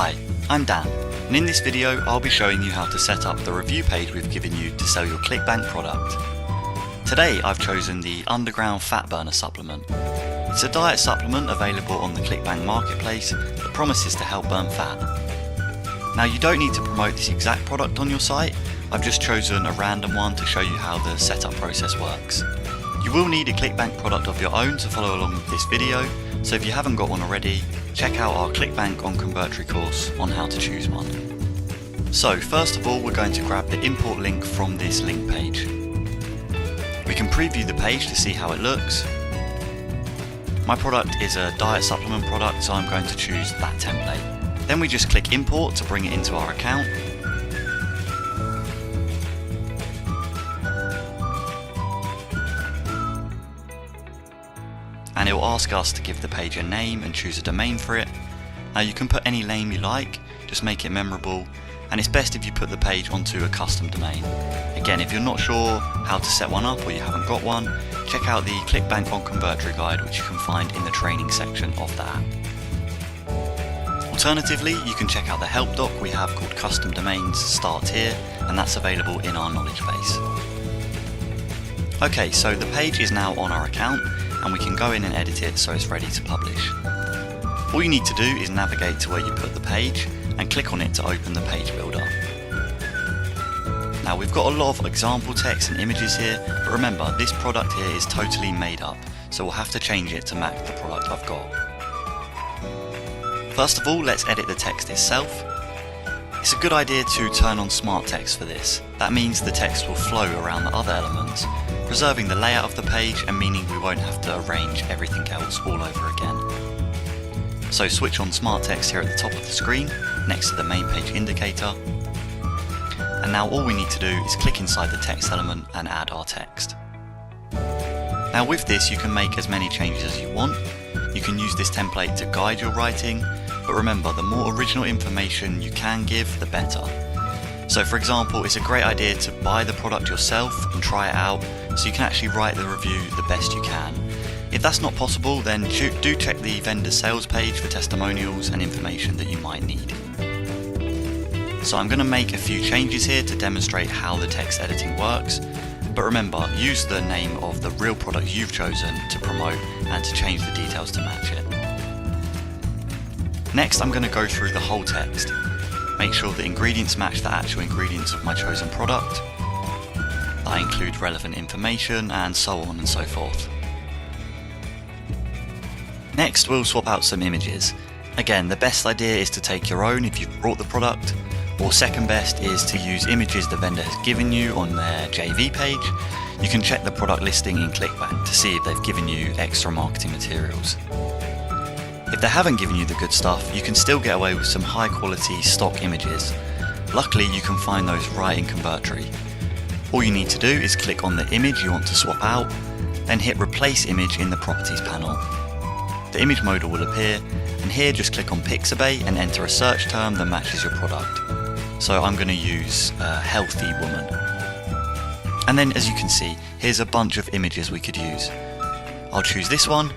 Hi, I'm Dan, and in this video I'll be showing you how to set up the review page we've given you to sell your ClickBank product. Today I've chosen the Underground Fat Burner supplement. It's a diet supplement available on the ClickBank marketplace that promises to help burn fat. Now you don't need to promote this exact product on your site, I've just chosen a random one to show you how the setup process works. You will need a ClickBank product of your own to follow along with this video, so if you haven't got one already, check out our ClickBank on Quizitri course on how to choose one. So first of all, we're going to grab the import link from this link page. We can preview the page to see how it looks. My product is a diet supplement product, so I'm going to choose that template. Then we just click import to bring it into our account. And it will ask us to give the page a name and choose a domain for it. Now you can put any name you like, just make it memorable, and it's best if you put the page onto a custom domain. Again, if you're not sure how to set one up or you haven't got one, check out the ClickBank on Quizitri guide, which you can find in the training section of the app. Alternatively, you can check out the help doc we have called Custom Domains Start Here, and that's available in our knowledge base. Okay, so the page is now on our account, and we can go in and edit it so it's ready to publish. All you need to do is navigate to where you put the page and click on it to open the page builder. Now we've got a lot of example text and images here, but remember this product here is totally made up, so we'll have to change it to match the product I've got. First of all, let's edit the text itself. It's a good idea to turn on smart text for this. That means the text will flow around the other elements, preserving the layout of the page and meaning we won't have to arrange everything else all over again. So switch on smart text here at the top of the screen, next to the main page indicator. And now all we need to do is click inside the text element and add our text. Now with this you can make as many changes as you want. You can use this template to guide your writing, but remember, the more original information you can give, the better. So for example, it's a great idea to buy the product yourself and try it out, so you can actually write the review the best you can. If that's not possible, then do check the vendor sales page for testimonials and information that you might need. So I'm going to make a few changes here to demonstrate how the text editing works, but remember, use the name of the real product you've chosen to promote and to change the details to match it. Next, I'm going to go through the whole text. Make sure the ingredients match the actual ingredients of my chosen product. I include relevant information and so on and so forth. Next, we'll swap out some images. Again, the best idea is to take your own if you've brought the product, or second best is to use images the vendor has given you on their JV page. You can check the product listing in ClickBank to see if they've given you extra marketing materials. If they haven't given you the good stuff, you can still get away with some high quality stock images. Luckily you can find those right in Quizitri. All you need to do is click on the image you want to swap out, then hit replace image in the properties panel. The image modal will appear, and here just click on Pixabay and enter a search term that matches your product. So I'm going to use healthy woman. And then as you can see, here's a bunch of images we could use. I'll choose this one,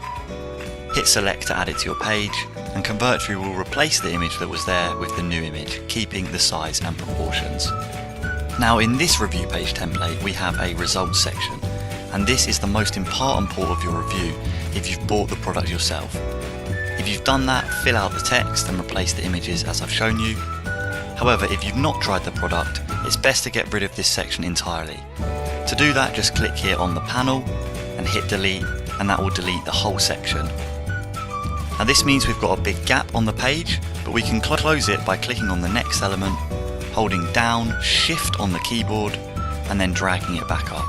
hit select to add it to your page, and Quizitri will replace the image that was there with the new image, keeping the size and proportions. Now in this review page template we have a results section, and this is the most important part of your review if you've bought the product yourself. If you've done that, fill out the text and replace the images as I've shown you. However, if you've not tried the product, it's best to get rid of this section entirely. To do that, just click here on the panel and hit delete, and that will delete the whole section. Now this means we've got a big gap on the page, but we can close it by clicking on the next element, holding down Shift on the keyboard, and then dragging it back up.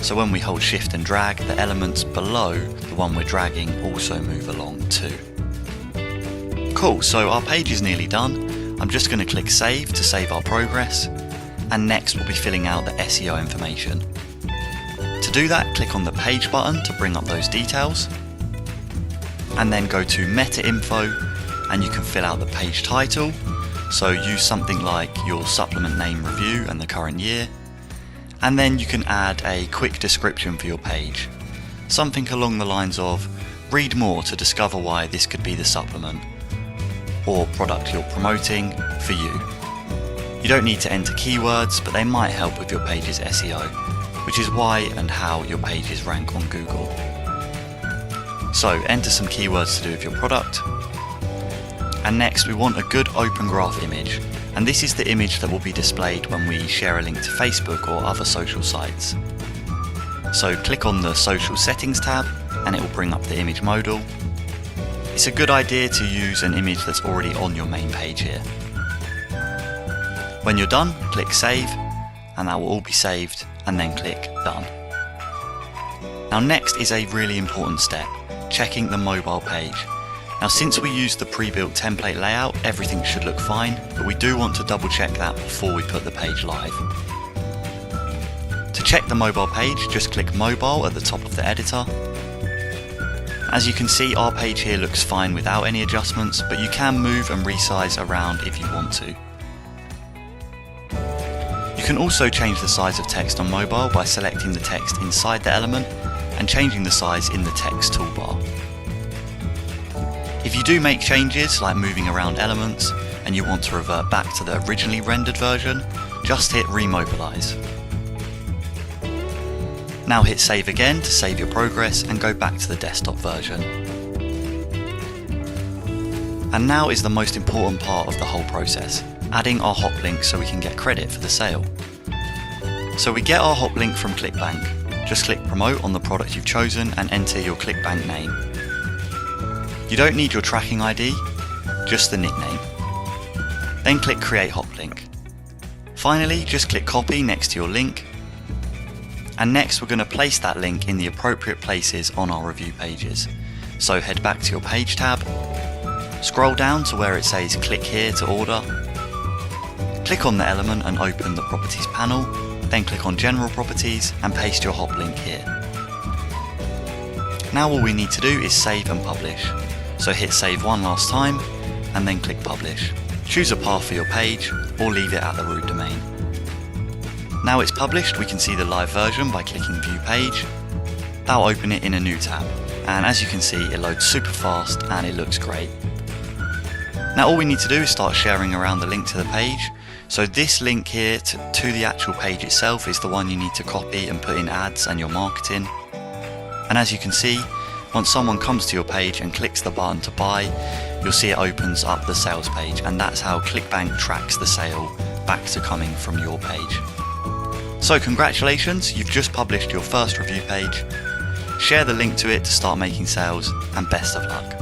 So when we hold Shift and drag, the elements below the one we're dragging also move along too. Cool, so our page is nearly done. I'm just going to click Save to save our progress, and next we'll be filling out the SEO information. To do that, click on the Page button to bring up those details, and then go to Meta Info, and you can fill out the page title, so use something like your supplement name, review, and the current year, and then you can add a quick description for your page, something along the lines of read more to discover why this could be the supplement. or product you're promoting for you. You don't need to enter keywords, but they might help with your page's SEO, which is why and how your pages rank on Google. So enter some keywords to do with your product. And next we want a good open graph image, and this is the image that will be displayed when we share a link to Facebook or other social sites. So click on the social settings tab and it will bring up the image modal. It's a good idea to use an image that's already on your main page here. When you're done, click save, and that will all be saved, and then click done. Now next is a really important step, checking the mobile page. Now since we used the pre-built template layout, everything should look fine, but we do want to double check that before we put the page live. To check the mobile page, just click mobile at the top of the editor. As you can see, our page here looks fine without any adjustments, but you can move and resize around if you want to. You can also change the size of text on mobile by selecting the text inside the element and changing the size in the text toolbar. If you do make changes like moving around elements and you want to revert back to the originally rendered version, just hit remobilize. Now hit save again to save your progress and go back to the desktop version. And now is the most important part of the whole process, adding our hop link so we can get credit for the sale. So we get our hop link from ClickBank. Just click promote on the product you've chosen and enter your ClickBank name. You don't need your tracking ID, just the nickname. Then click create hop link. Finally, just click copy next to your link. And next we're going to place that link in the appropriate places on our review pages. So head back to your page tab, scroll down to where it says click here to order, click on the element and open the properties panel, then click on general properties and paste your hop link here. Now all we need to do is save and publish. So hit save one last time and then click publish. Choose a path for your page or leave it at the root domain. Now it's published, we can see the live version by clicking view page. That'll open it in a new tab, and as you can see it loads super fast and it looks great. Now all we need to do is start sharing around the link to the page. So this link here to the actual page itself is the one you need to copy and put in ads and your marketing. And as you can see, once someone comes to your page and clicks the button to buy, you'll see it opens up the sales page, and that's how ClickBank tracks the sale back to coming from your page. So congratulations, you've just published your first review page. Share the link to it to start making sales, and best of luck.